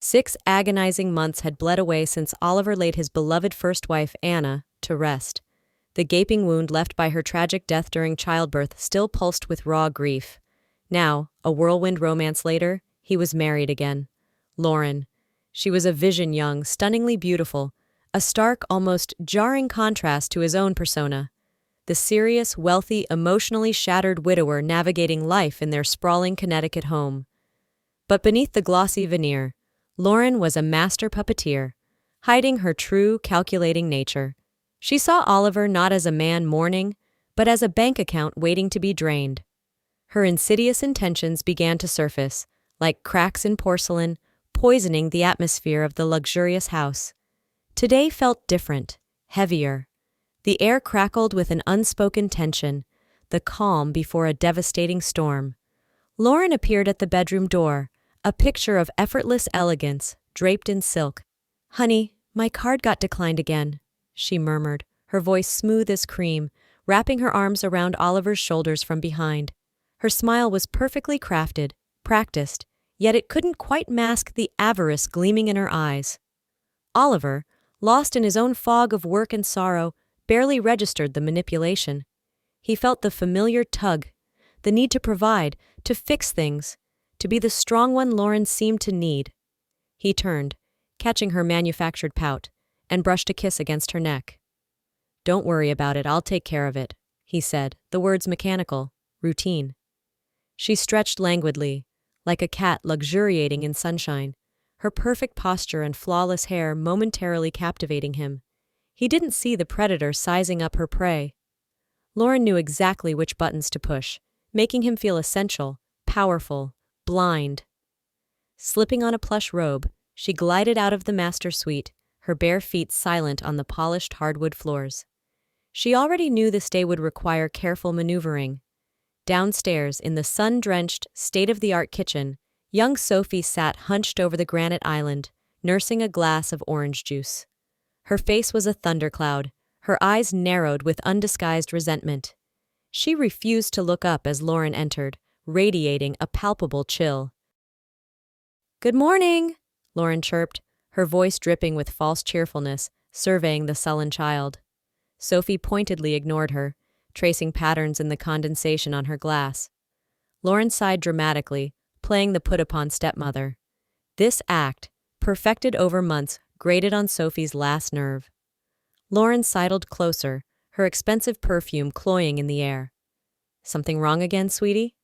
6 agonizing months had bled away since Oliver laid his beloved first wife, Anna, to rest. The gaping wound left by her tragic death during childbirth still pulsed with raw grief. Now, a whirlwind romance later, he was married again. Lauren. She was a vision young, stunningly beautiful, a stark, almost jarring contrast to his own persona. The serious, wealthy, emotionally shattered widower navigating life in their sprawling Connecticut home. But beneath the glossy veneer, Lauren was a master puppeteer, hiding her true, calculating nature. She saw Oliver not as a man mourning, but as a bank account waiting to be drained. Her insidious intentions began to surface, like cracks in porcelain, poisoning the atmosphere of the luxurious house. Today felt different, heavier. The air crackled with an unspoken tension, the calm before a devastating storm. Lauren appeared at the bedroom door, a picture of effortless elegance, draped in silk. "Honey, my card got declined again," she murmured, her voice smooth as cream, wrapping her arms around Oliver's shoulders from behind. Her smile was perfectly crafted, practiced, yet it couldn't quite mask the avarice gleaming in her eyes. Oliver, lost in his own fog of work and sorrow, barely registered the manipulation. He felt the familiar tug, the need to provide, to fix things, to be the strong one Lauren seemed to need. He turned, catching her manufactured pout, and brushed a kiss against her neck. "Don't worry about it, I'll take care of it," he said, the words mechanical, routine. She stretched languidly, like a cat luxuriating in sunshine, her perfect posture and flawless hair momentarily captivating him. He didn't see the predator sizing up her prey. Lauren knew exactly which buttons to push, making him feel essential, powerful, blind. Slipping on a plush robe, she glided out of the master suite, her bare feet silent on the polished hardwood floors. She already knew this day would require careful maneuvering. Downstairs, in the sun-drenched, state-of-the-art kitchen, young Sophie sat hunched over the granite island, nursing a glass of orange juice. Her face was a thundercloud, her eyes narrowed with undisguised resentment. She refused to look up as Lauren entered, radiating a palpable chill. "Good morning," Lauren chirped, her voice dripping with false cheerfulness, surveying the sullen child. Sophie pointedly ignored her, tracing patterns in the condensation on her glass. Lauren sighed dramatically, playing the put-upon stepmother. This act, perfected over months, grated on Sophie's last nerve. Lauren sidled closer, her expensive perfume cloying in the air. "Something wrong again, sweetie?"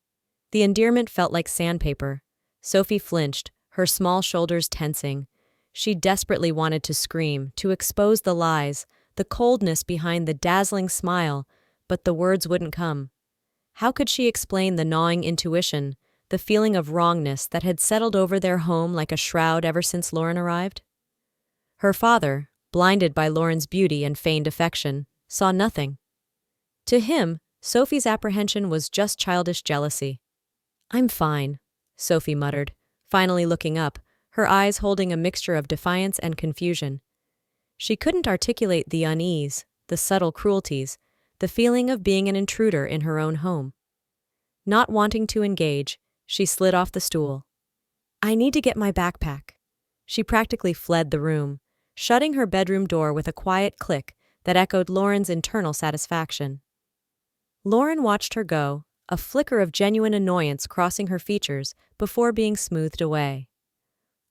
The endearment felt like sandpaper. Sophie flinched, her small shoulders tensing. She desperately wanted to scream, to expose the lies, the coldness behind the dazzling smile, but the words wouldn't come. How could she explain the gnawing intuition, the feeling of wrongness that had settled over their home like a shroud ever since Lauren arrived? Her father, blinded by Lauren's beauty and feigned affection, saw nothing. To him, Sophie's apprehension was just childish jealousy. "I'm fine," Sophie muttered, finally looking up, her eyes holding a mixture of defiance and confusion. She couldn't articulate the unease, the subtle cruelties, the feeling of being an intruder in her own home. Not wanting to engage, she slid off the stool. "I need to get my backpack." She practically fled the room, shutting her bedroom door with a quiet click that echoed Lauren's internal satisfaction. Lauren watched her go, a flicker of genuine annoyance crossing her features before being smoothed away.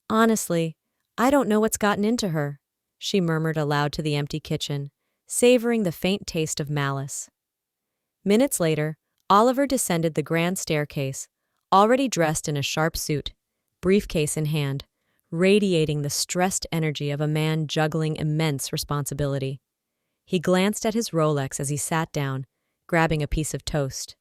"Honestly, I don't know what's gotten into her," she murmured aloud to the empty kitchen, savoring the faint taste of malice. Minutes later, Oliver descended the grand staircase, already dressed in a sharp suit, briefcase in hand, radiating the stressed energy of a man juggling immense responsibility. He glanced at his Rolex as he sat down, grabbing a piece of toast.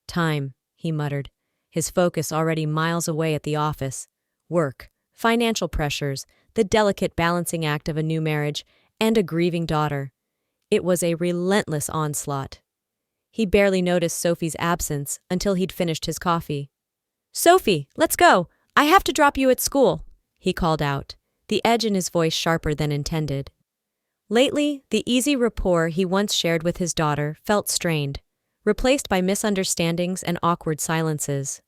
"Time," he muttered, his focus already miles away at the office. Work, financial pressures, the delicate balancing act of a new marriage, and a grieving daughter. It was a relentless onslaught. He barely noticed Sophie's absence until he'd finished his coffee. "Sophie, let's go! I have to drop you at school," he called out, the edge in his voice sharper than intended. Lately, the easy rapport he once shared with his daughter felt strained, replaced by misunderstandings and awkward silences.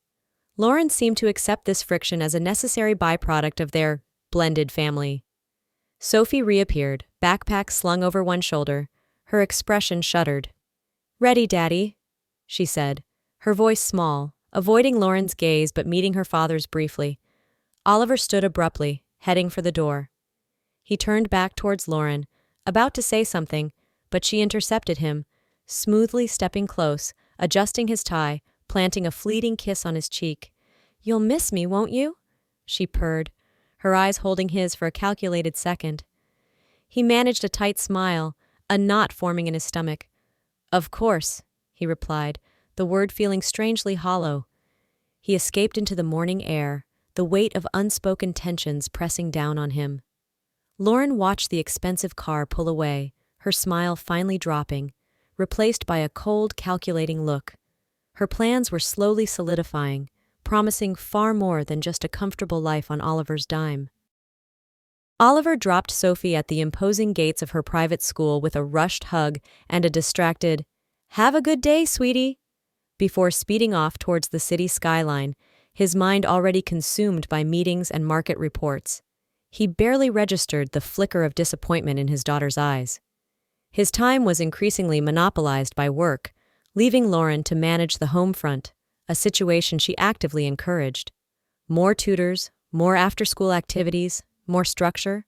Lauren seemed to accept this friction as a necessary byproduct of their blended family. Sophie reappeared, backpack slung over one shoulder. Her expression shuddered. "Ready, Daddy," she said, her voice small, avoiding Lauren's gaze but meeting her father's briefly. Oliver stood abruptly, heading for the door. He turned back towards Lauren, about to say something, but she intercepted him, smoothly stepping close, adjusting his tie, planting a fleeting kiss on his cheek. "You'll miss me, won't you?" she purred, her eyes holding his for a calculated second. He managed a tight smile, a knot forming in his stomach. "Of course," he replied, the word feeling strangely hollow. He escaped into the morning air, the weight of unspoken tensions pressing down on him. Lauren watched the expensive car pull away, her smile finally dropping, replaced by a cold, calculating look. Her plans were slowly solidifying, promising far more than just a comfortable life on Oliver's dime. Oliver dropped Sophie at the imposing gates of her private school with a rushed hug and a distracted, "Have a good day, sweetie," before speeding off towards the city skyline, his mind already consumed by meetings and market reports. He barely registered the flicker of disappointment in his daughter's eyes. His time was increasingly monopolized by work, leaving Lauren to manage the home front, a situation she actively encouraged. More tutors, more after-school activities, more structure,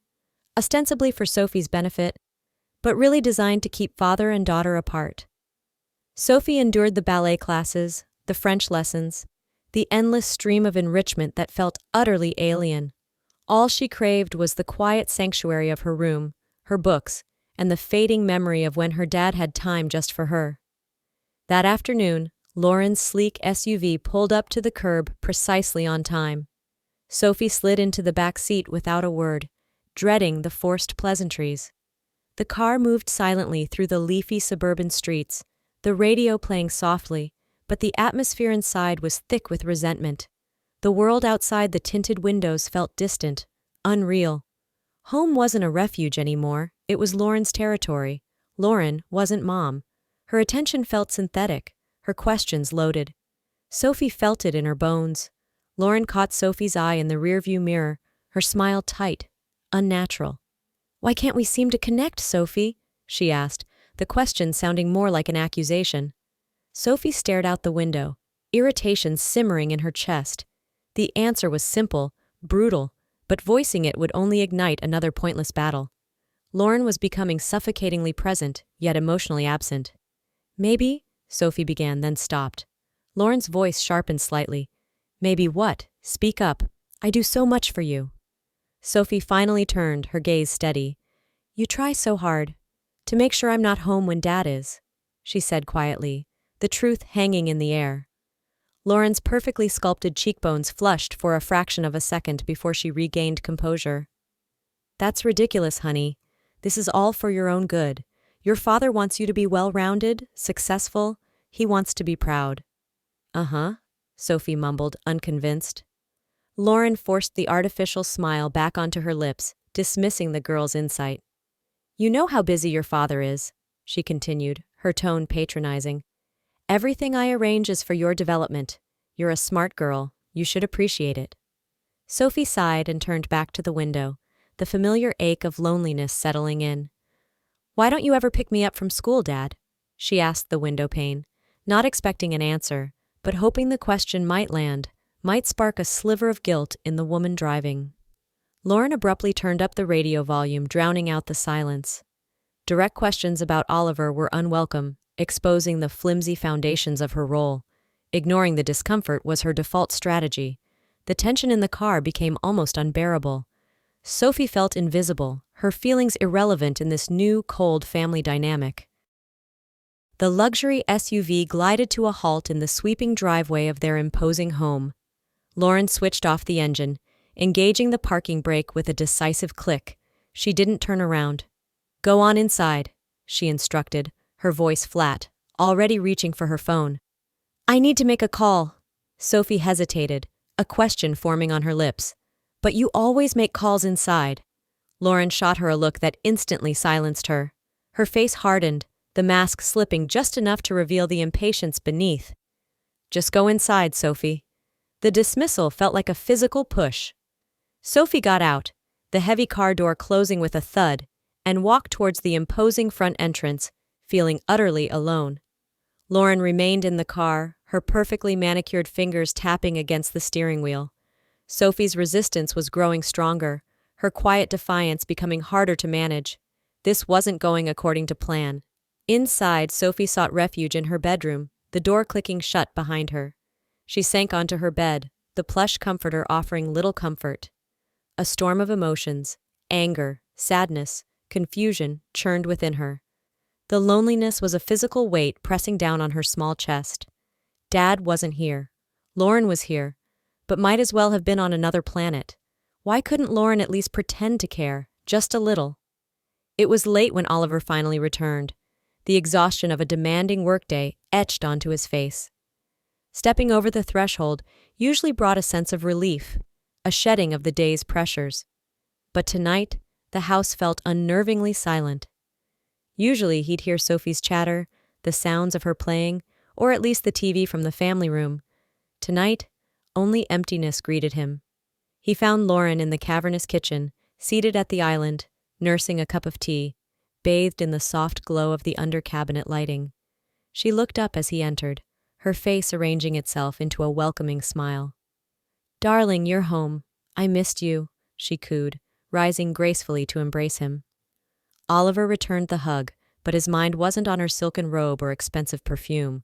ostensibly for Sophie's benefit, but really designed to keep father and daughter apart. Sophie endured the ballet classes, the French lessons, the endless stream of enrichment that felt utterly alien. All she craved was the quiet sanctuary of her room, her books, and the fading memory of when her dad had time just for her. That afternoon, Lauren's sleek SUV pulled up to the curb precisely on time. Sophie slid into the back seat without a word, dreading the forced pleasantries. The car moved silently through the leafy suburban streets, the radio playing softly, but the atmosphere inside was thick with resentment. The world outside the tinted windows felt distant, unreal. Home wasn't a refuge anymore, it was Lauren's territory. Lauren wasn't Mom. Her attention felt synthetic, her questions loaded. Sophie felt it in her bones. Lauren caught Sophie's eye in the rearview mirror, her smile tight, unnatural. "Why can't we seem to connect, Sophie?" she asked, the question sounding more like an accusation. Sophie stared out the window, irritation simmering in her chest. The answer was simple, brutal, but voicing it would only ignite another pointless battle. Lauren was becoming suffocatingly present, yet emotionally absent. "Maybe," Sophie began, then stopped. Lauren's voice sharpened slightly. "Maybe what? Speak up. I do so much for you." Sophie finally turned, her gaze steady. "You try so hard. To make sure I'm not home when Dad is," she said quietly, the truth hanging in the air. Lauren's perfectly sculpted cheekbones flushed for a fraction of a second before she regained composure. "That's ridiculous, honey. This is all for your own good. Your father wants you to be well-rounded, successful. He wants to be proud." "Uh-huh," Sophie mumbled, unconvinced. Lauren forced the artificial smile back onto her lips, dismissing the girl's insight. "You know how busy your father is," she continued, her tone patronizing. "Everything I arrange is for your development. You're a smart girl. You should appreciate it." Sophie sighed and turned back to the window, the familiar ache of loneliness settling in. "Why don't you ever pick me up from school, Dad?" she asked the window pane, not expecting an answer, but hoping the question might land, might spark a sliver of guilt in the woman driving. Lauren abruptly turned up the radio volume, drowning out the silence. Direct questions about Oliver were unwelcome, exposing the flimsy foundations of her role. Ignoring the discomfort was her default strategy. The tension in the car became almost unbearable. Sophie felt invisible, her feelings irrelevant in this new, cold family dynamic. The luxury SUV glided to a halt in the sweeping driveway of their imposing home. Lauren switched off the engine, engaging the parking brake with a decisive click. She didn't turn around. "Go on inside," she instructed, her voice flat, already reaching for her phone. "I need to make a call." Sophie hesitated, a question forming on her lips. "But you always make calls inside." Lauren shot her a look that instantly silenced her. Her face hardened, the mask slipping just enough to reveal the impatience beneath. "Just go inside, Sophie." The dismissal felt like a physical push. Sophie got out, the heavy car door closing with a thud, and walked towards the imposing front entrance, feeling utterly alone. Lauren remained in the car, her perfectly manicured fingers tapping against the steering wheel. Sophie's resistance was growing stronger, her quiet defiance becoming harder to manage. This wasn't going according to plan. Inside, Sophie sought refuge in her bedroom, the door clicking shut behind her. She sank onto her bed, the plush comforter offering little comfort. A storm of emotions, anger, sadness, confusion, churned within her. The loneliness was a physical weight pressing down on her small chest. Dad wasn't here. Lauren was here, but might as well have been on another planet. Why couldn't Lauren at least pretend to care, just a little? It was late when Oliver finally returned, the exhaustion of a demanding workday etched onto his face. Stepping over the threshold usually brought a sense of relief, a shedding of the day's pressures. But tonight, the house felt unnervingly silent. Usually he'd hear Sophie's chatter, the sounds of her playing, or at least the TV from the family room. Tonight, only emptiness greeted him. He found Lauren in the cavernous kitchen, seated at the island, nursing a cup of tea, bathed in the soft glow of the under-cabinet lighting. She looked up as he entered, her face arranging itself into a welcoming smile. "Darling, you're home. I missed you," she cooed, rising gracefully to embrace him. Oliver returned the hug, but his mind wasn't on her silken robe or expensive perfume.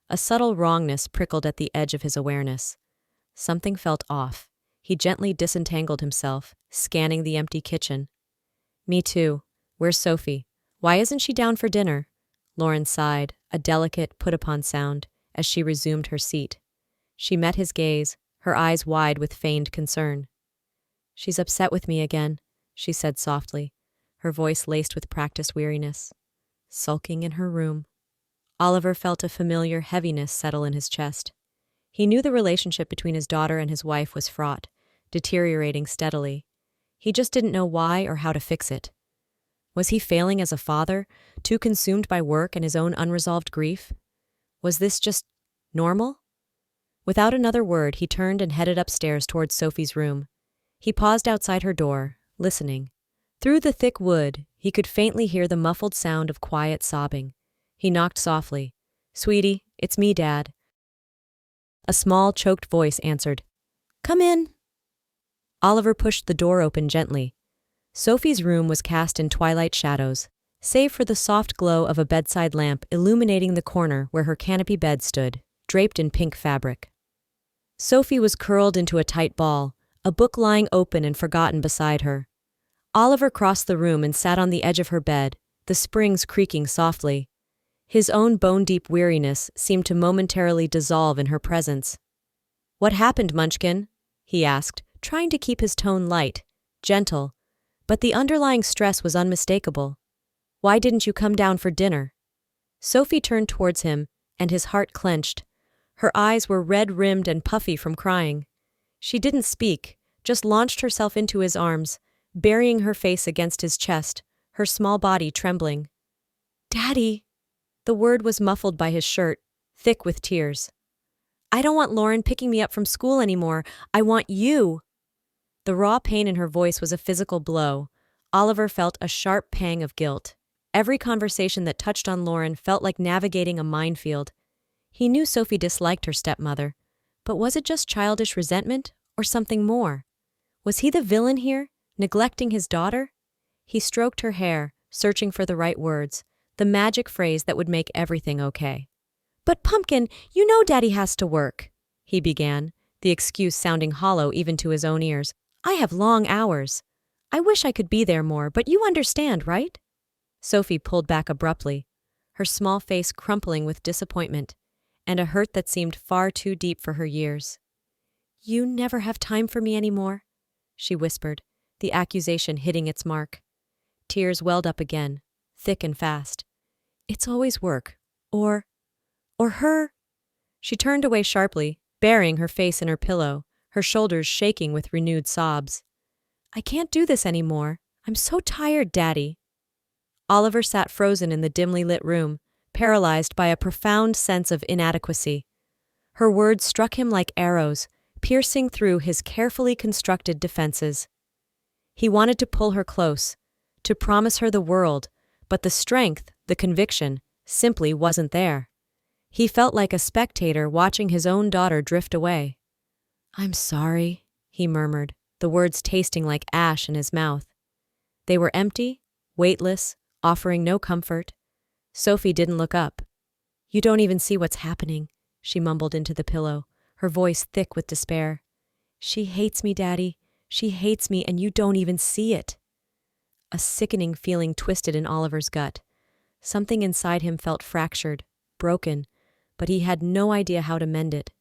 A subtle wrongness prickled at the edge of his awareness. Something felt off. He gently disentangled himself, scanning the empty kitchen. "Me too. Where's Sophie? Why isn't she down for dinner?" Lauren sighed, a delicate, put-upon sound, as she resumed her seat. She met his gaze, her eyes wide with feigned concern. "She's upset with me again," she said softly, her voice laced with practiced weariness. Sulking in her room. Oliver felt a familiar heaviness settle in his chest. He knew the relationship between his daughter and his wife was fraught, deteriorating steadily. He just didn't know why or how to fix it. Was he failing as a father, too consumed by work and his own unresolved grief? Was this just normal? Without another word, he turned and headed upstairs towards Sophie's room. He paused outside her door, listening. Through the thick wood, he could faintly hear the muffled sound of quiet sobbing. He knocked softly. "Sweetie, it's me, Dad." A small, choked voice answered. "Come in." Oliver pushed the door open gently. Sophie's room was cast in twilight shadows, save for the soft glow of a bedside lamp illuminating the corner where her canopy bed stood, draped in pink fabric. Sophie was curled into a tight ball, a book lying open and forgotten beside her. Oliver crossed the room and sat on the edge of her bed, the springs creaking softly. His own bone-deep weariness seemed to momentarily dissolve in her presence. "What happened, Munchkin?" he asked, trying to keep his tone light, gentle, but the underlying stress was unmistakable. "Why didn't you come down for dinner?" Sophie turned towards him, and his heart clenched. Her eyes were red-rimmed and puffy from crying. She didn't speak, just launched herself into his arms, burying her face against his chest, her small body trembling. "Daddy!" The word was muffled by his shirt, thick with tears. "I don't want Lauren picking me up from school anymore. I want you!" The raw pain in her voice was a physical blow. Oliver felt a sharp pang of guilt. Every conversation that touched on Lauren felt like navigating a minefield. He knew Sophie disliked her stepmother, but was it just childish resentment or something more? Was he the villain here, neglecting his daughter? He stroked her hair, searching for the right words, the magic phrase that would make everything okay. "But Pumpkin, you know Daddy has to work," he began, the excuse sounding hollow even to his own ears. "I have long hours. I wish I could be there more, but you understand, right?" Sophie pulled back abruptly, her small face crumpling with disappointment, and a hurt that seemed far too deep for her years. "You never have time for me anymore," she whispered, the accusation hitting its mark. Tears welled up again, thick and fast. "It's always work. Or her." She turned away sharply, burying her face in her pillow, her shoulders shaking with renewed sobs. "I can't do this anymore. I'm so tired, Daddy." Oliver sat frozen in the dimly lit room, paralyzed by a profound sense of inadequacy. Her words struck him like arrows, piercing through his carefully constructed defenses. He wanted to pull her close, to promise her the world, but the strength, the conviction, simply wasn't there. He felt like a spectator watching his own daughter drift away. "I'm sorry," he murmured, the words tasting like ash in his mouth. They were empty, weightless, offering no comfort. Sophie didn't look up. "You don't even see what's happening," she mumbled into the pillow, her voice thick with despair. "She hates me, Daddy. She hates me, and you don't even see it." A sickening feeling twisted in Oliver's gut. Something inside him felt fractured, broken, but he had no idea how to mend it.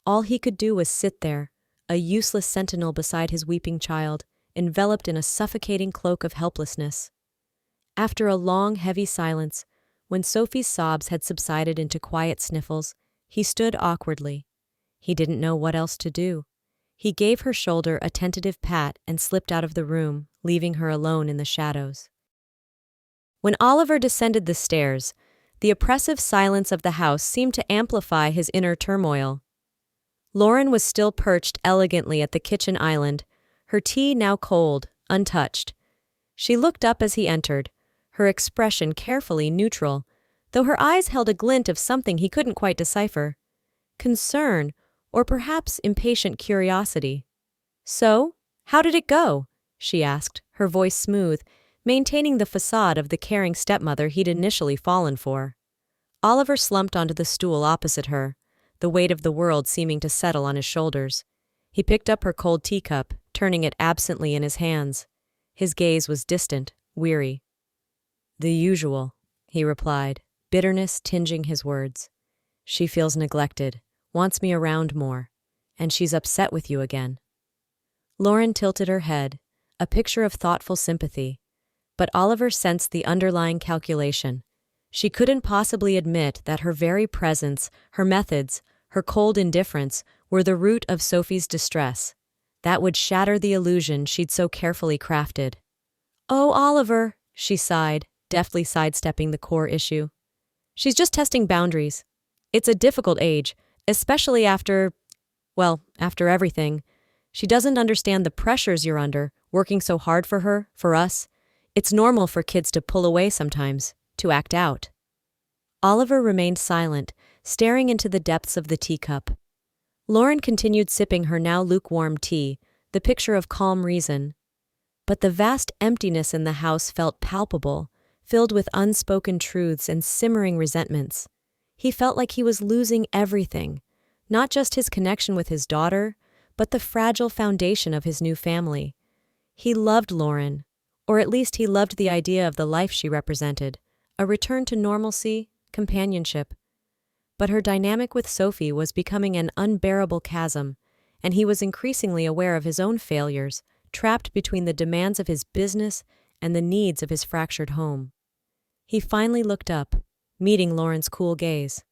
All he could do was sit there, a useless sentinel beside his weeping child, enveloped in a suffocating cloak of helplessness. After a long, heavy silence, when Sophie's sobs had subsided into quiet sniffles, he stood awkwardly. He didn't know what else to do. He gave her shoulder a tentative pat and slipped out of the room, leaving her alone in the shadows. When Oliver descended the stairs, the oppressive silence of the house seemed to amplify his inner turmoil. Lauren was still perched elegantly at the kitchen island, her tea now cold, untouched. She looked up as he entered, her expression carefully neutral, though her eyes held a glint of something he couldn't quite decipher. Concern, or perhaps impatient curiosity. "So, how did it go?" she asked, her voice smooth, maintaining the facade of the caring stepmother he'd initially fallen for. Oliver slumped onto the stool opposite her, the weight of the world seeming to settle on his shoulders. He picked up her cold teacup, turning it absently in his hands. His gaze was distant, weary. "The usual," he replied, bitterness tinging his words. "She feels neglected, wants me around more, and she's upset with you again." Lauren tilted her head, a picture of thoughtful sympathy, but Oliver sensed the underlying calculation. She couldn't possibly admit that her very presence, her methods, her cold indifference were the root of Sophie's distress. That would shatter the illusion she'd so carefully crafted. "Oh, Oliver," she sighed, deftly sidestepping the core issue. "She's just testing boundaries. It's a difficult age, especially after everything. She doesn't understand the pressures you're under, working so hard for her, for us. It's normal for kids to pull away sometimes, to act out." Oliver remained silent, staring into the depths of the teacup. Lauren continued sipping her now lukewarm tea, the picture of calm reason. But the vast emptiness in the house felt palpable, filled with unspoken truths and simmering resentments. He felt like he was losing everything, not just his connection with his daughter, but the fragile foundation of his new family. He loved Lauren, or at least he loved the idea of the life she represented, a return to normalcy, companionship. But her dynamic with Sophie was becoming an unbearable chasm, and he was increasingly aware of his own failures, trapped between the demands of his business and the needs of his fractured home. He finally looked up, meeting Lauren's cool gaze.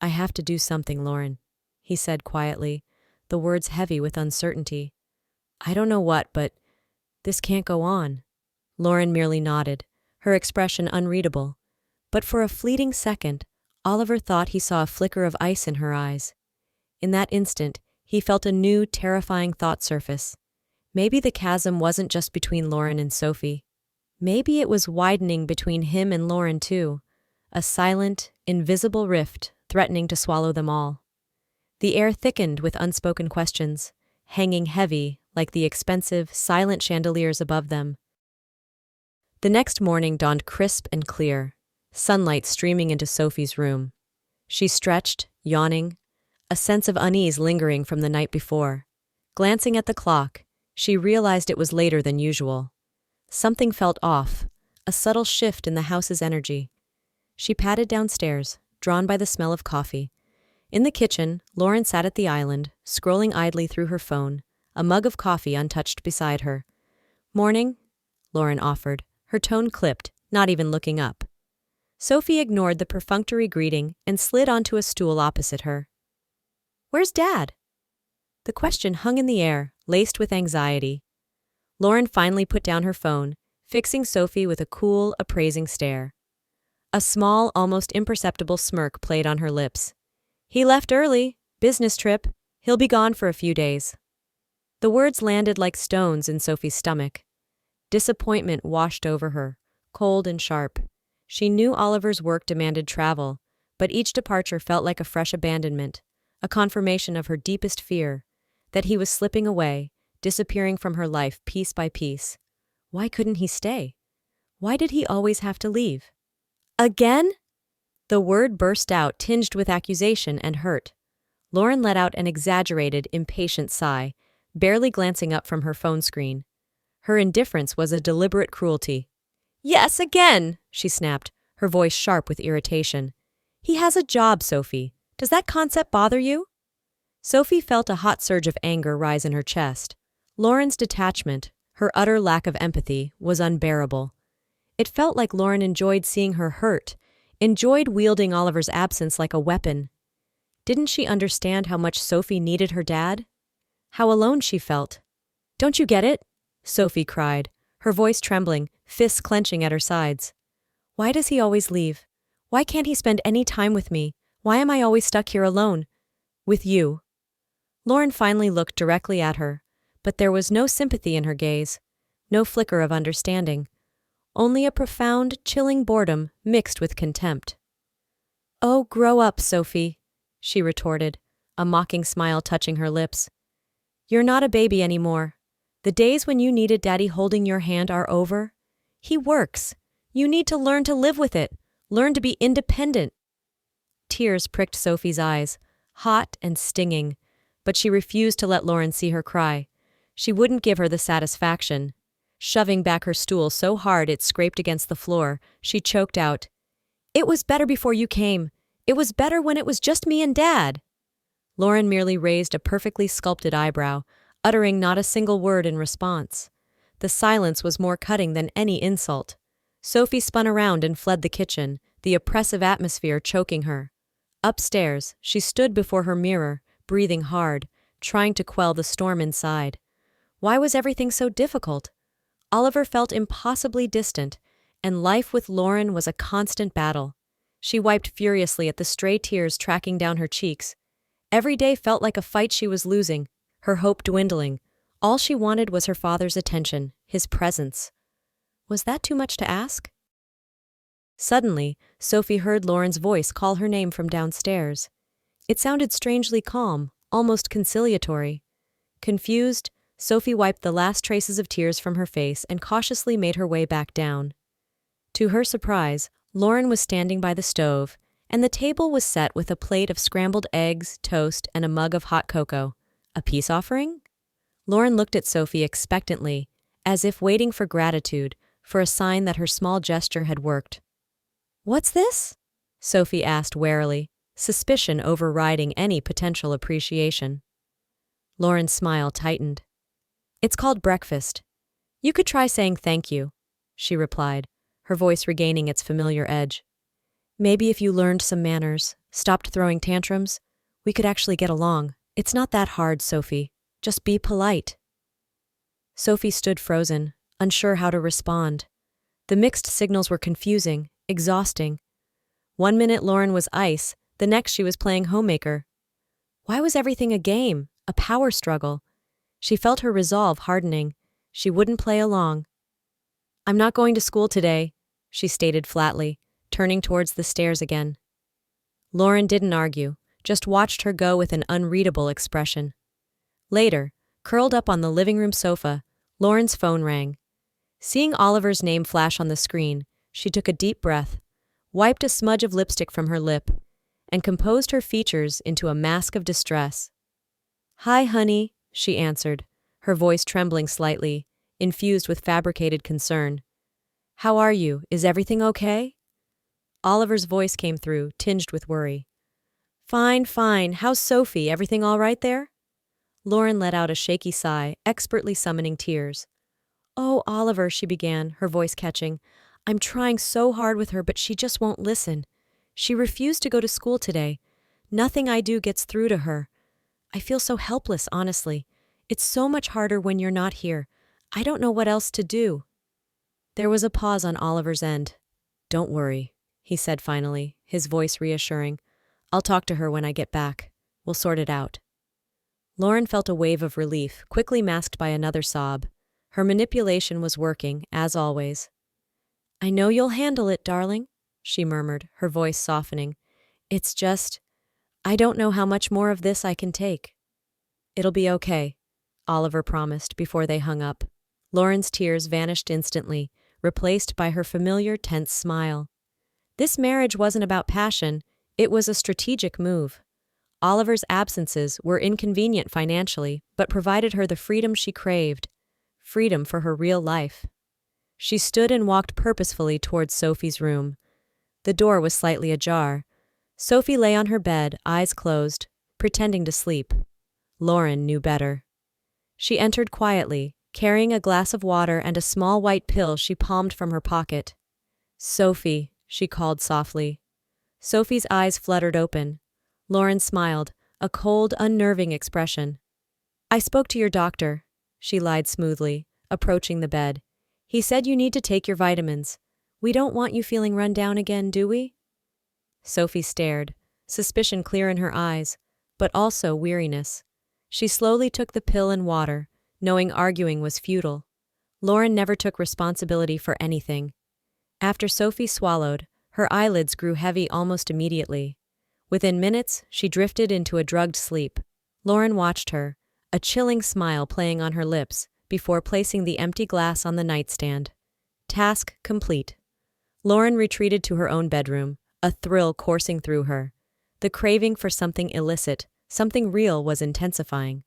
"I have to do something, Lauren," he said quietly, the words heavy with uncertainty. "I don't know what, but this can't go on." Lauren merely nodded, her expression unreadable. But for a fleeting second, Oliver thought he saw a flicker of ice in her eyes. In that instant, he felt a new, terrifying thought surface. Maybe the chasm wasn't just between Lauren and Sophie. Maybe it was widening between him and Lauren too, a silent, invisible rift threatening to swallow them all. The air thickened with unspoken questions, hanging heavy like the expensive, silent chandeliers above them. The next morning dawned crisp and clear, sunlight streaming into Sophie's room. She stretched, yawning, a sense of unease lingering from the night before. Glancing at the clock, she realized it was later than usual. Something felt off, a subtle shift in the house's energy. She padded downstairs, drawn by the smell of coffee. In the kitchen, Lauren sat at the island, scrolling idly through her phone, a mug of coffee untouched beside her. "Morning," Lauren offered, her tone clipped, not even looking up. Sophie ignored the perfunctory greeting and slid onto a stool opposite her. "Where's Dad?" The question hung in the air, laced with anxiety. Lauren finally put down her phone, fixing Sophie with a cool, appraising stare. A small, almost imperceptible smirk played on her lips. "He left early. Business trip. He'll be gone for a few days." The words landed like stones in Sophie's stomach. Disappointment washed over her, cold and sharp. She knew Oliver's work demanded travel, but each departure felt like a fresh abandonment, a confirmation of her deepest fear, that he was slipping away, disappearing from her life piece by piece. Why couldn't he stay? Why did he always have to leave? Again? The word burst out, tinged with accusation and hurt. Lauren let out an exaggerated, impatient sigh, barely glancing up from her phone screen. Her indifference was a deliberate cruelty. Yes, again, she snapped, her voice sharp with irritation. He has a job, Sophie. Does that concept bother you? Sophie felt a hot surge of anger rise in her chest. Lauren's detachment, her utter lack of empathy, was unbearable. It felt like Lauren enjoyed seeing her hurt, enjoyed wielding Oliver's absence like a weapon. Didn't she understand how much Sophie needed her dad? How alone she felt. Don't you get it? Sophie cried, her voice trembling, fists clenching at her sides. Why does he always leave? Why can't he spend any time with me? Why am I always stuck here alone? With you. Lauren finally looked directly at her, but there was no sympathy in her gaze, no flicker of understanding, only a profound, chilling boredom mixed with contempt. Oh, grow up, Sophie, she retorted, a mocking smile touching her lips. You're not a baby anymore. The days when you needed Daddy holding your hand are over. He works. You need to learn to live with it. Learn to be independent. Tears pricked Sophie's eyes, hot and stinging, but she refused to let Lauren see her cry. She wouldn't give her the satisfaction. Shoving back her stool so hard it scraped against the floor, she choked out, It was better before you came. It was better when it was just me and Dad. Lauren merely raised a perfectly sculpted eyebrow, uttering not a single word in response. The silence was more cutting than any insult. Sophie spun around and fled the kitchen, the oppressive atmosphere choking her. Upstairs, she stood before her mirror, breathing hard, trying to quell the storm inside. Why was everything so difficult? Oliver felt impossibly distant, and life with Lauren was a constant battle. She wiped furiously at the stray tears tracking down her cheeks. Every day felt like a fight she was losing, her hope dwindling. All she wanted was her father's attention, his presence. Was that too much to ask? Suddenly, Sophie heard Lauren's voice call her name from downstairs. It sounded strangely calm, almost conciliatory. Confused, Sophie wiped the last traces of tears from her face and cautiously made her way back down. To her surprise, Lauren was standing by the stove, and the table was set with a plate of scrambled eggs, toast, and a mug of hot cocoa. A peace offering? Lauren looked at Sophie expectantly, as if waiting for gratitude, for a sign that her small gesture had worked. What's this? Sophie asked warily, suspicion overriding any potential appreciation. Lauren's smile tightened. It's called breakfast. You could try saying thank you, she replied, her voice regaining its familiar edge. Maybe if you learned some manners, stopped throwing tantrums, we could actually get along. It's not that hard, Sophie. Just be polite. Sophie stood frozen, unsure how to respond. The mixed signals were confusing, exhausting. 1 minute Lauren was ice, the next she was playing homemaker. Why was everything a game, a power struggle? She felt her resolve hardening. She wouldn't play along. I'm not going to school today, she stated flatly, turning towards the stairs again. Lauren didn't argue, just watched her go with an unreadable expression. Later, curled up on the living room sofa, Lauren's phone rang. Seeing Oliver's name flash on the screen, she took a deep breath, wiped a smudge of lipstick from her lip, and composed her features into a mask of distress. Hi, honey, she answered, her voice trembling slightly, infused with fabricated concern. How are you? Is everything okay? Oliver's voice came through, tinged with worry. Fine, fine. How's Sophie? Everything all right there? Lauren let out a shaky sigh, expertly summoning tears. Oh, Oliver, she began, her voice catching. I'm trying so hard with her, but she just won't listen. She refused to go to school today. Nothing I do gets through to her. I feel so helpless, honestly. It's so much harder when you're not here. I don't know what else to do. There was a pause on Oliver's end. Don't worry, he said finally, his voice reassuring. I'll talk to her when I get back. We'll sort it out. Lauren felt a wave of relief, quickly masked by another sob. Her manipulation was working, as always. "I know you'll handle it, darling," she murmured, her voice softening. "It's just, I don't know how much more of this I can take." "It'll be okay," Oliver promised before they hung up. Lauren's tears vanished instantly, replaced by her familiar tense smile. This marriage wasn't about passion, it was a strategic move. Oliver's absences were inconvenient financially, but provided her the freedom she craved. Freedom for her real life. She stood and walked purposefully towards Sophie's room. The door was slightly ajar. Sophie lay on her bed, eyes closed, pretending to sleep. Lauren knew better. She entered quietly, carrying a glass of water and a small white pill she palmed from her pocket. "Sophie," she called softly. Sophie's eyes fluttered open. Lauren smiled, a cold, unnerving expression. "I spoke to your doctor," she lied smoothly, approaching the bed. "He said you need to take your vitamins. We don't want you feeling run down again, do we?" Sophie stared, suspicion clear in her eyes, but also weariness. She slowly took the pill and water, knowing arguing was futile. Lauren never took responsibility for anything. After Sophie swallowed, her eyelids grew heavy almost immediately. Within minutes, she drifted into a drugged sleep. Lauren watched her, a chilling smile playing on her lips, before placing the empty glass on the nightstand. Task complete. Lauren retreated to her own bedroom, a thrill coursing through her. The craving for something illicit, something real, was intensifying.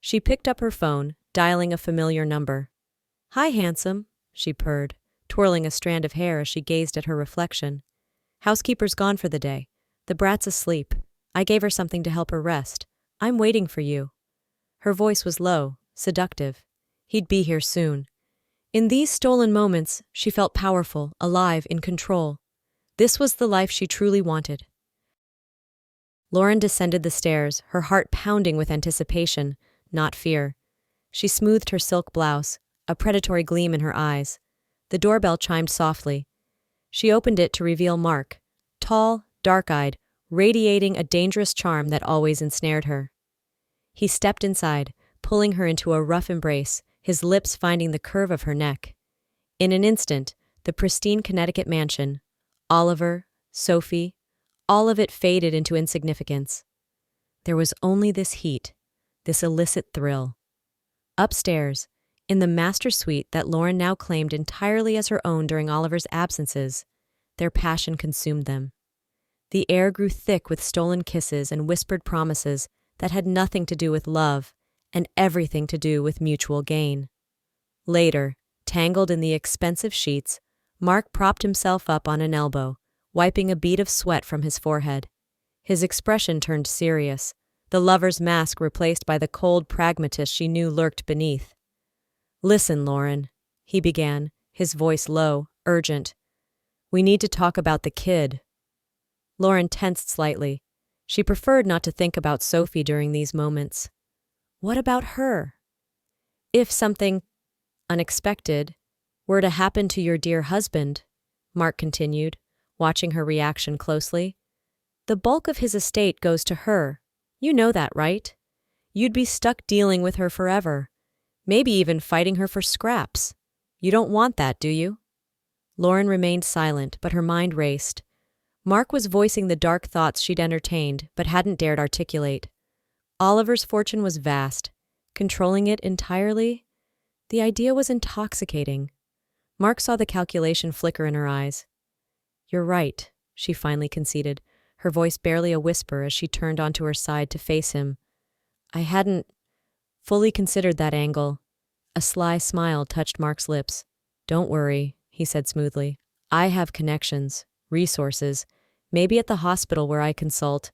She picked up her phone, dialing a familiar number. "Hi, handsome," she purred, twirling a strand of hair as she gazed at her reflection. "Housekeeper's gone for the day. The brat's asleep. I gave her something to help her rest. I'm waiting for you." Her voice was low, seductive. He'd be here soon. In these stolen moments, she felt powerful, alive, in control. This was the life she truly wanted. Lauren descended the stairs, her heart pounding with anticipation, not fear. She smoothed her silk blouse, a predatory gleam in her eyes. The doorbell chimed softly. She opened it to reveal Mark, tall, dark-eyed, radiating a dangerous charm that always ensnared her. He stepped inside, pulling her into a rough embrace, his lips finding the curve of her neck. In an instant, the pristine Connecticut mansion, Oliver, Sophie, all of it faded into insignificance. There was only this heat, this illicit thrill. Upstairs, in the master suite that Lauren now claimed entirely as her own during Oliver's absences, their passion consumed them. The air grew thick with stolen kisses and whispered promises that had nothing to do with love and everything to do with mutual gain. Later, tangled in the expensive sheets, Mark propped himself up on an elbow, wiping a bead of sweat from his forehead. His expression turned serious, the lover's mask replaced by the cold pragmatist she knew lurked beneath. "Listen, Lauren," he began, his voice low, urgent. "We need to talk about the kid." Lauren tensed slightly. She preferred not to think about Sophie during these moments. What about her? "If something unexpected were to happen to your dear husband," Mark continued, watching her reaction closely, "the bulk of his estate goes to her. You know that, right? You'd be stuck dealing with her forever, maybe even fighting her for scraps. You don't want that, do you?" Lauren remained silent, but her mind raced. Mark was voicing the dark thoughts she'd entertained, but hadn't dared articulate. Oliver's fortune was vast. Controlling it entirely? The idea was intoxicating. Mark saw the calculation flicker in her eyes. "You're right," she finally conceded, her voice barely a whisper as she turned onto her side to face him. "I hadn't fully considered that angle." A sly smile touched Mark's lips. "Don't worry," he said smoothly. "I have connections, resources, maybe at the hospital where I consult.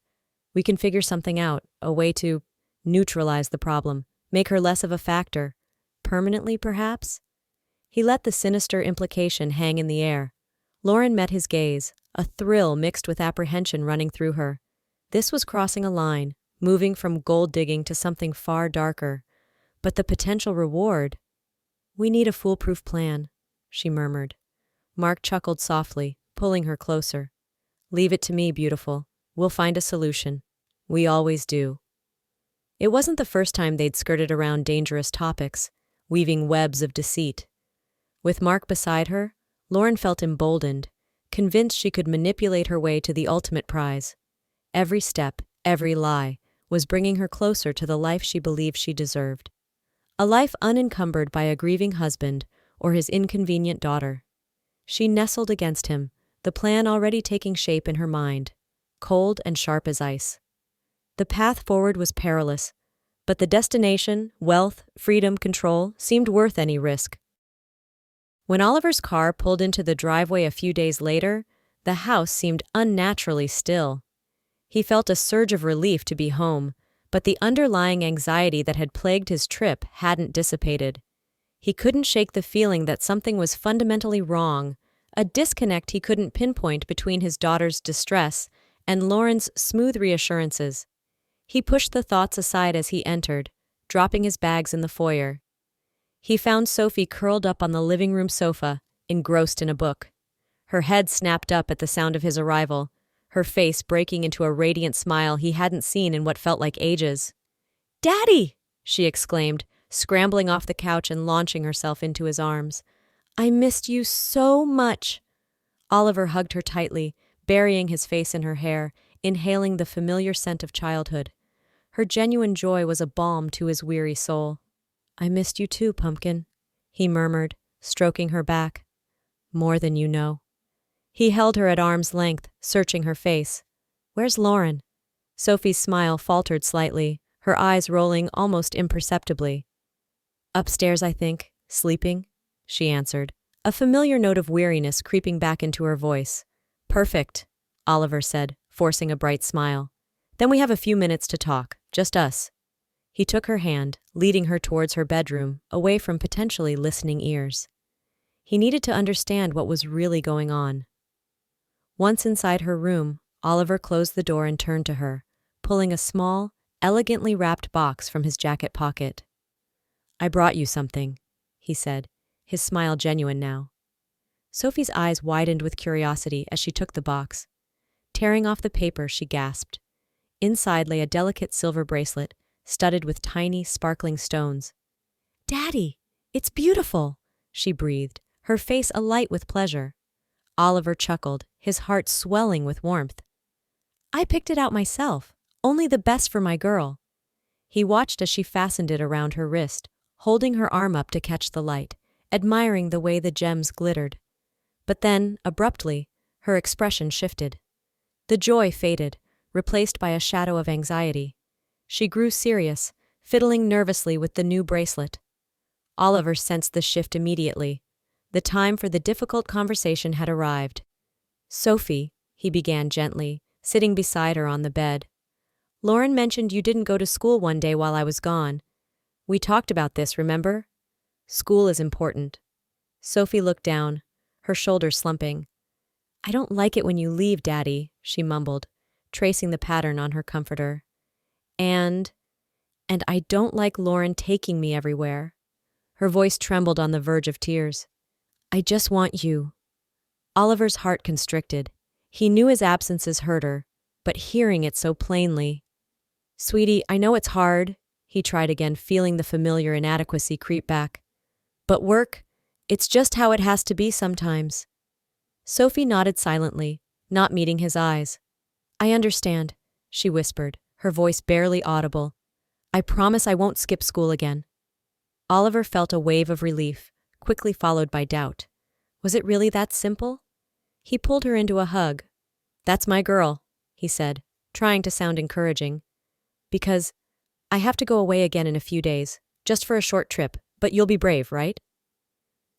We can figure something out, a way to neutralize the problem, make her less of a factor. Permanently, perhaps?" He let the sinister implication hang in the air. Lauren met his gaze, a thrill mixed with apprehension running through her. This was crossing a line, moving from gold digging to something far darker. But the potential reward? "We need a foolproof plan," she murmured. Mark chuckled softly, pulling her closer. "Leave it to me, beautiful. We'll find a solution. We always do." It wasn't the first time they'd skirted around dangerous topics, weaving webs of deceit. With Mark beside her, Lauren felt emboldened, convinced she could manipulate her way to the ultimate prize. Every step, every lie, was bringing her closer to the life she believed she deserved. A life unencumbered by a grieving husband or his inconvenient daughter. She nestled against him, the plan already taking shape in her mind, cold and sharp as ice. The path forward was perilous, but the destination, wealth, freedom, control, seemed worth any risk. When Oliver's car pulled into the driveway a few days later, the house seemed unnaturally still. He felt a surge of relief to be home, but the underlying anxiety that had plagued his trip hadn't dissipated. He couldn't shake the feeling that something was fundamentally wrong, a disconnect he couldn't pinpoint between his daughter's distress and Lauren's smooth reassurances. He pushed the thoughts aside as he entered, dropping his bags in the foyer. He found Sophie curled up on the living room sofa, engrossed in a book. Her head snapped up at the sound of his arrival, her face breaking into a radiant smile he hadn't seen in what felt like ages. "Daddy!" she exclaimed, scrambling off the couch and launching herself into his arms. "I missed you so much." Oliver hugged her tightly, burying his face in her hair, inhaling the familiar scent of childhood. Her genuine joy was a balm to his weary soul. "I missed you too, Pumpkin," he murmured, stroking her back. "More than you know." He held her at arm's length, searching her face. "Where's Lauren?" Sophie's smile faltered slightly, her eyes rolling almost imperceptibly. "Upstairs, I think, sleeping," she answered, a familiar note of weariness creeping back into her voice. "Perfect," Oliver said, forcing a bright smile. "Then we have a few minutes to talk, just us." He took her hand, leading her towards her bedroom, away from potentially listening ears. He needed to understand what was really going on. Once inside her room, Oliver closed the door and turned to her, pulling a small, elegantly wrapped box from his jacket pocket. "I brought you something," he said, his smile genuine now. Sophie's eyes widened with curiosity as she took the box. Tearing off the paper, she gasped. Inside lay a delicate silver bracelet, studded with tiny, sparkling stones. "Daddy, it's beautiful," she breathed, her face alight with pleasure. Oliver chuckled, his heart swelling with warmth. "I picked it out myself, only the best for my girl." He watched as she fastened it around her wrist, holding her arm up to catch the light, admiring the way the gems glittered. But then, abruptly, her expression shifted. The joy faded, replaced by a shadow of anxiety. She grew serious, fiddling nervously with the new bracelet. Oliver sensed the shift immediately. The time for the difficult conversation had arrived. "Sophie," he began gently, sitting beside her on the bed. "Lauren mentioned you didn't go to school one day while I was gone. We talked about this, remember? School is important." Sophie looked down, her shoulders slumping. "I don't like it when you leave, Daddy," she mumbled, tracing the pattern on her comforter. And I don't like Lauren taking me everywhere." Her voice trembled on the verge of tears. "I just want you." Oliver's heart constricted. He knew his absences hurt her, but hearing it so plainly. "Sweetie, I know it's hard," he tried again, feeling the familiar inadequacy creep back. "But work, it's just how it has to be sometimes." Sophie nodded silently, not meeting his eyes. "I understand," she whispered, her voice barely audible. "I promise I won't skip school again." Oliver felt a wave of relief, quickly followed by doubt. Was it really that simple? He pulled her into a hug. "That's my girl," he said, trying to sound encouraging. "Because I have to go away again in a few days, just for a short trip, but you'll be brave, right?"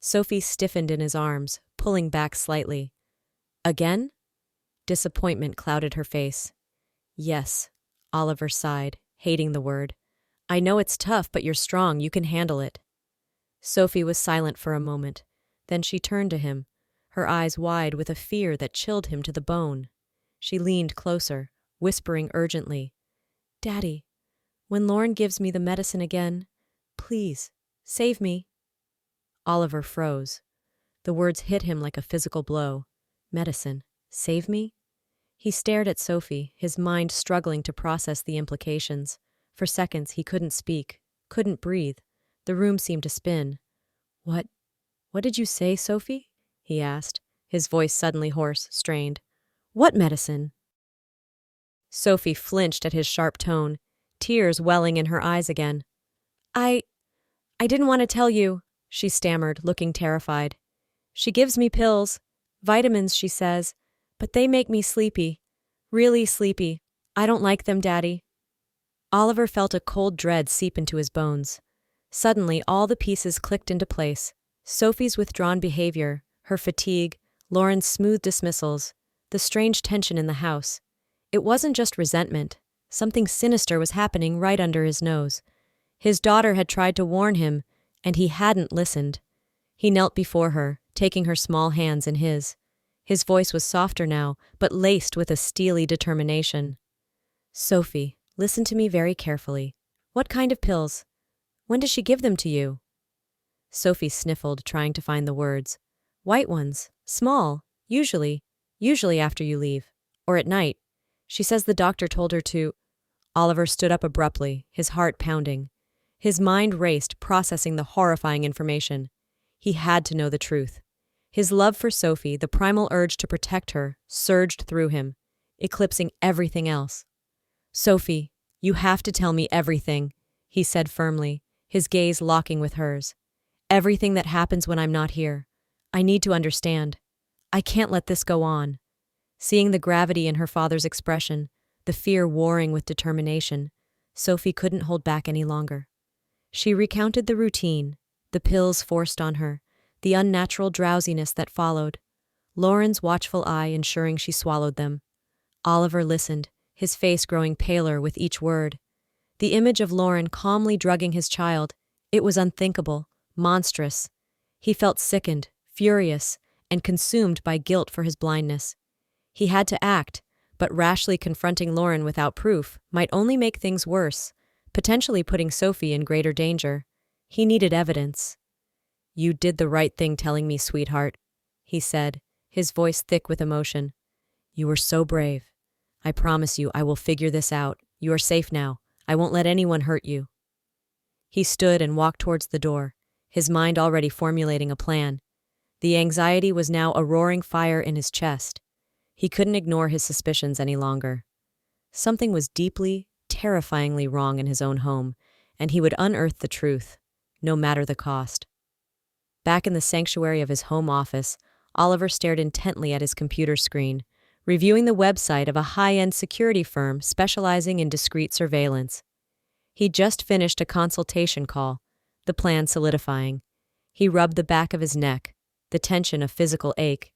Sophie stiffened in his arms, pulling back slightly. "Again?" Disappointment clouded her face. "Yes," Oliver sighed, hating the word. "I know it's tough, but you're strong, you can handle it." Sophie was silent for a moment. Then she turned to him, her eyes wide with a fear that chilled him to the bone. She leaned closer, whispering urgently, "Daddy, when Lauren gives me the medicine again, please, save me." Oliver froze. The words hit him like a physical blow. Medicine. Save me? He stared at Sophie, his mind struggling to process the implications. For seconds he couldn't speak, couldn't breathe. The room seemed to spin. What did you say, Sophie? He asked, his voice suddenly hoarse, strained. What medicine? Sophie flinched at his sharp tone, tears welling in her eyes again. I didn't want to tell you, she stammered, looking terrified. She gives me pills, vitamins, she says, but they make me sleepy. Really sleepy. I don't like them, Daddy. Oliver felt a cold dread seep into his bones. Suddenly, all the pieces clicked into place. Sophie's withdrawn behavior, her fatigue, Lauren's smooth dismissals, the strange tension in the house. It wasn't just resentment. Something sinister was happening right under his nose. His daughter had tried to warn him, and he hadn't listened. He knelt before her, taking her small hands in his. His voice was softer now, but laced with a steely determination. Sophie, listen to me very carefully. What kind of pills? When does she give them to you? Sophie sniffled, trying to find the words. White ones, small, usually after you leave, or at night. She says the doctor told her to. Oliver stood up abruptly, his heart pounding. His mind raced, processing the horrifying information. He had to know the truth. His love for Sophie, the primal urge to protect her, surged through him, eclipsing everything else. Sophie, you have to tell me everything, he said firmly, his gaze locking with hers. Everything that happens when I'm not here. I need to understand. I can't let this go on. Seeing the gravity in her father's expression, the fear warring with determination, Sophie couldn't hold back any longer. She recounted the routine, the pills forced on her, the unnatural drowsiness that followed, Lauren's watchful eye ensuring she swallowed them. Oliver listened, his face growing paler with each word. The image of Lauren calmly drugging his child, it was unthinkable, monstrous. He felt sickened, furious, and consumed by guilt for his blindness. He had to act, but rashly confronting Lauren without proof might only make things worse, potentially putting Sophie in greater danger. He needed evidence. You did the right thing telling me, sweetheart, he said, his voice thick with emotion. You were so brave. I promise you I will figure this out. You are safe now. I won't let anyone hurt you. He stood and walked towards the door, his mind already formulating a plan. The anxiety was now a roaring fire in his chest. He couldn't ignore his suspicions any longer. Something was deeply, terrifyingly wrong in his own home, and he would unearth the truth, no matter the cost. Back in the sanctuary of his home office, Oliver stared intently at his computer screen, reviewing the website of a high-end security firm specializing in discreet surveillance. He'd just finished a consultation call, the plan solidifying. He rubbed the back of his neck, the tension of physical ache.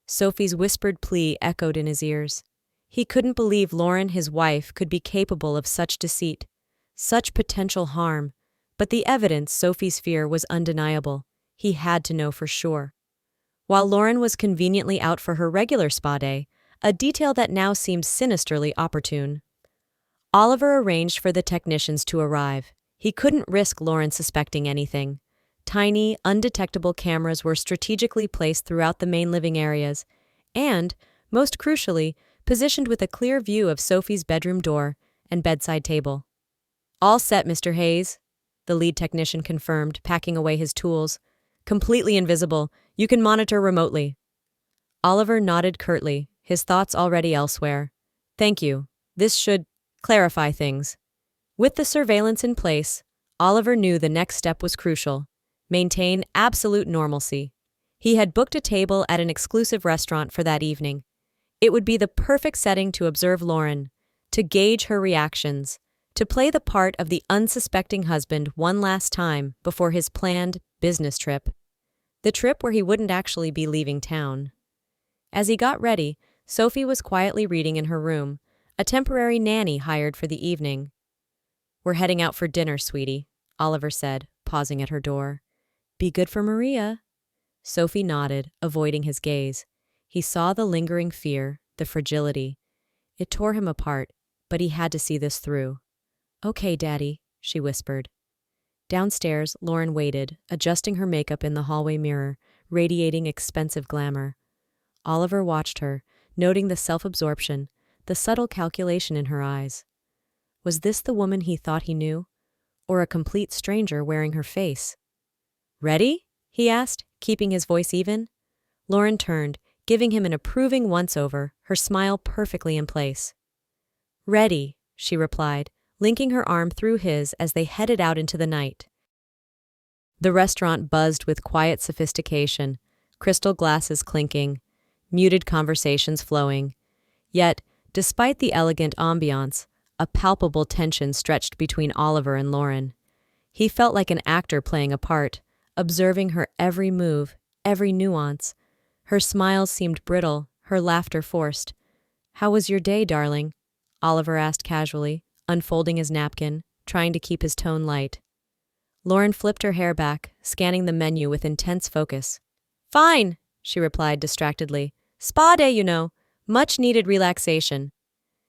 Sophie's whispered plea echoed in his ears. He couldn't believe Lauren, his wife, could be capable of such deceit, such potential harm, but the evidence, Sophie's fear, was undeniable. He had to know for sure. While Lauren was conveniently out for her regular spa day, a detail that now seemed sinisterly opportune. Oliver arranged for the technicians to arrive. He couldn't risk Lauren suspecting anything. Tiny, undetectable cameras were strategically placed throughout the main living areas, and, most crucially, positioned with a clear view of Sophie's bedroom door and bedside table. All set, Mr. Hayes, the lead technician confirmed, packing away his tools. Completely invisible. You can monitor remotely. Oliver nodded curtly, his thoughts already elsewhere. Thank you. This should clarify things. With the surveillance in place, Oliver knew the next step was crucial. Maintain absolute normalcy. He had booked a table at an exclusive restaurant for that evening. It would be the perfect setting to observe Lauren, to gauge her reactions, to play the part of the unsuspecting husband one last time before his planned business trip. The trip where he wouldn't actually be leaving town. As he got ready, Sophie was quietly reading in her room, a temporary nanny hired for the evening. We're heading out for dinner, sweetie, Oliver said, pausing at her door. Be good for Maria. Sophie nodded, avoiding his gaze. He saw the lingering fear, the fragility. It tore him apart, but he had to see this through. Okay, Daddy, she whispered. Downstairs, Lauren waited, adjusting her makeup in the hallway mirror, radiating expensive glamour. Oliver watched her, noting the self-absorption, the subtle calculation in her eyes. Was this the woman he thought he knew? Or a complete stranger wearing her face? "Ready?" he asked, keeping his voice even. Lauren turned, giving him an approving once-over, her smile perfectly in place. "Ready," she replied, linking her arm through his as they headed out into the night. The restaurant buzzed with quiet sophistication, crystal glasses clinking, muted conversations flowing. Yet, despite the elegant ambiance, a palpable tension stretched between Oliver and Lauren. He felt like an actor playing a part, observing her every move, every nuance. Her smiles seemed brittle, her laughter forced. "How was your day, darling?" Oliver asked casually, unfolding his napkin, trying to keep his tone light. Lauren flipped her hair back, scanning the menu with intense focus. "Fine," she replied distractedly. "Spa day, you know. Much needed relaxation."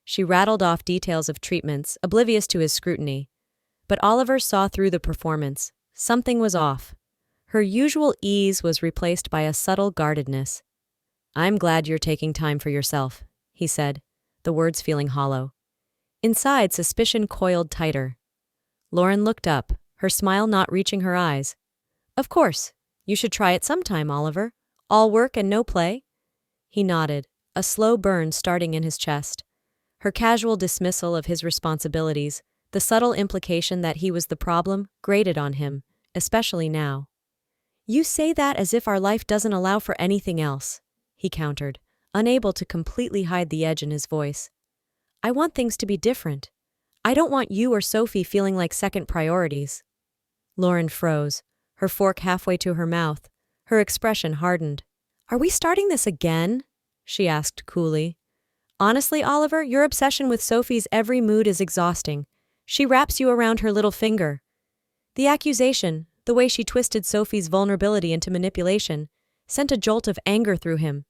She rattled off details of treatments, oblivious to his scrutiny. But Oliver saw through the performance. Something was off. Her usual ease was replaced by a subtle guardedness. "I'm glad you're taking time for yourself," he said, the words feeling hollow. Inside, suspicion coiled tighter. Lauren looked up, her smile not reaching her eyes. "Of course. You should try it sometime, Oliver. All work and no play?" He nodded, a slow burn starting in his chest. Her casual dismissal of his responsibilities, the subtle implication that he was the problem, grated on him, especially now. "You say that as if our life doesn't allow for anything else," he countered, unable to completely hide the edge in his voice. "I want things to be different. I don't want you or Sophie feeling like second priorities." Lauren froze, her fork halfway to her mouth. Her expression hardened. "Are we starting this again?" she asked coolly. "Honestly, Oliver, your obsession with Sophie's every mood is exhausting. She wraps you around her little finger." The accusation, the way she twisted Sophie's vulnerability into manipulation, sent a jolt of anger through him.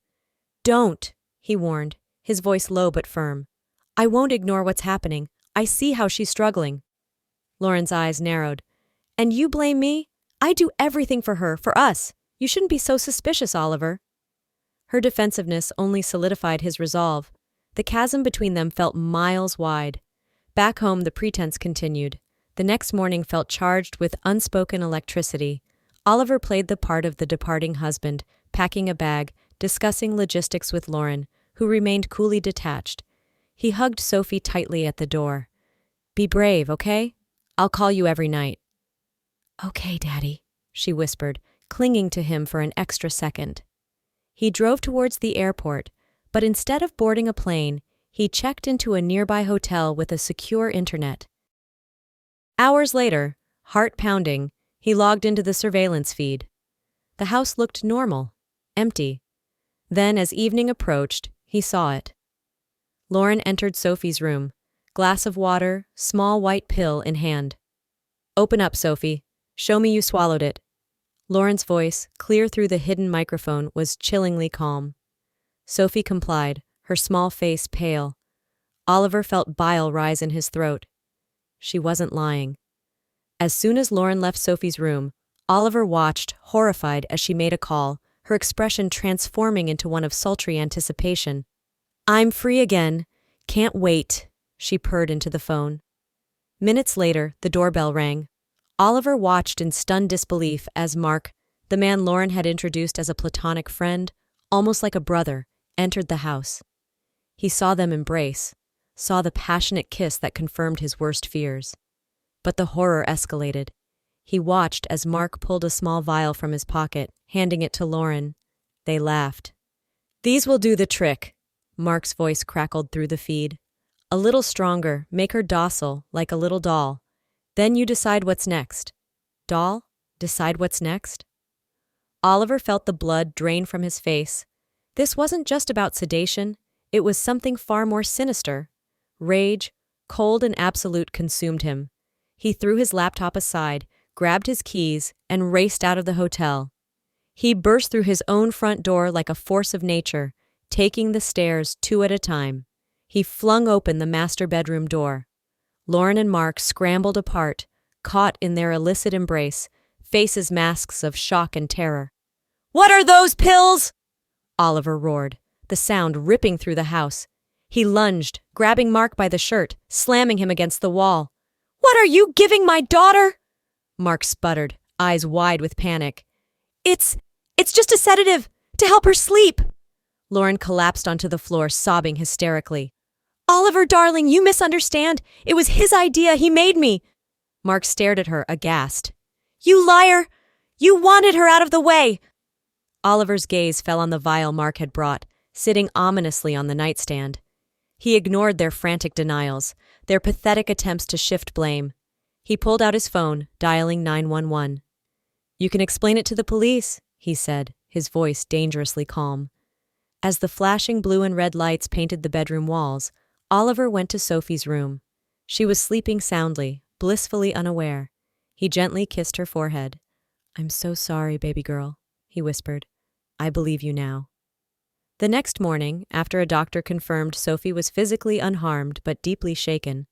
"Don't," he warned, his voice low but firm. "I won't ignore what's happening. I see how she's struggling." Lauren's eyes narrowed. "And you blame me? I do everything for her, for us. You shouldn't be so suspicious, Oliver." Her defensiveness only solidified his resolve. The chasm between them felt miles wide. Back home, the pretense continued. The next morning felt charged with unspoken electricity. Oliver played the part of the departing husband, packing a bag, discussing logistics with Lauren, who remained coolly detached. He hugged Sophie tightly at the door. "Be brave, okay? I'll call you every night." "Okay, Daddy," she whispered, clinging to him for an extra second. He drove towards the airport, but instead of boarding a plane, he checked into a nearby hotel with a secure internet. Hours later, heart pounding, he logged into the surveillance feed. The house looked normal, empty. Then, as evening approached, he saw it. Lauren entered Sophie's room, glass of water, small white pill in hand. "Open up, Sophie. Show me you swallowed it." Lauren's voice, clear through the hidden microphone, was chillingly calm. Sophie complied, her small face pale. Oliver felt bile rise in his throat. She wasn't lying. As soon as Lauren left Sophie's room, Oliver watched, horrified, as she made a call, her expression transforming into one of sultry anticipation. "I'm free again. Can't wait," she purred into the phone. Minutes later, the doorbell rang. Oliver watched in stunned disbelief as Mark, the man Lauren had introduced as a platonic friend, almost like a brother, entered the house. He saw them embrace, saw the passionate kiss that confirmed his worst fears. But the horror escalated. He watched as Mark pulled a small vial from his pocket, handing it to Lauren. They laughed. "These will do the trick," Mark's voice crackled through the feed. "A little stronger, make her docile, like a little doll. Then you decide what's next." "Doll? Decide what's next?" Oliver felt the blood drain from his face. This wasn't just about sedation, it was something far more sinister. Rage, cold and absolute, consumed him. He threw his laptop aside, grabbed his keys, and raced out of the hotel. He burst through his own front door like a force of nature, taking the stairs two at a time. He flung open the master bedroom door. Lauren and Mark scrambled apart, caught in their illicit embrace, faces masks of shock and terror. "What are those pills?" Oliver roared, the sound ripping through the house. He lunged, grabbing Mark by the shirt, slamming him against the wall. "What are you giving my daughter?" Mark sputtered, eyes wide with panic. It's just a sedative, to help her sleep." Lauren collapsed onto the floor, sobbing hysterically. "Oliver, darling, you misunderstand. It was his idea. He made me." Mark stared at her, aghast. "You liar! You wanted her out of the way!" Oliver's gaze fell on the vial Mark had brought, sitting ominously on the nightstand. He ignored their frantic denials, their pathetic attempts to shift blame. He pulled out his phone, dialing 911. "You can explain it to the police," he said, his voice dangerously calm. As the flashing blue and red lights painted the bedroom walls, Oliver went to Sophie's room. She was sleeping soundly, blissfully unaware. He gently kissed her forehead. "I'm so sorry, baby girl," he whispered. "I believe you now." The next morning, after a doctor confirmed Sophie was physically unharmed but deeply shaken,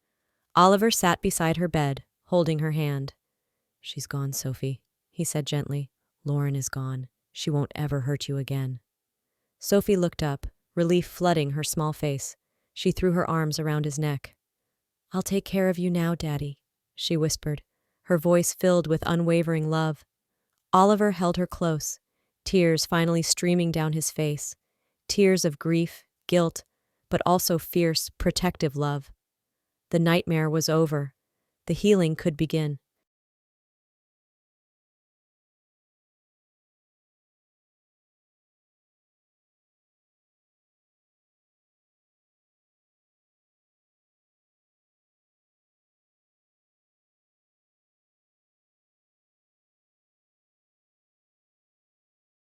Oliver sat beside her bed, holding her hand. "She's gone, Sophie," he said gently. "Lauren is gone. She won't ever hurt you again." Sophie looked up, relief flooding her small face. She threw her arms around his neck. "I'll take care of you now, Daddy," she whispered, her voice filled with unwavering love. Oliver held her close, tears finally streaming down his face, tears of grief, guilt, but also fierce, protective love. The nightmare was over. The healing could begin.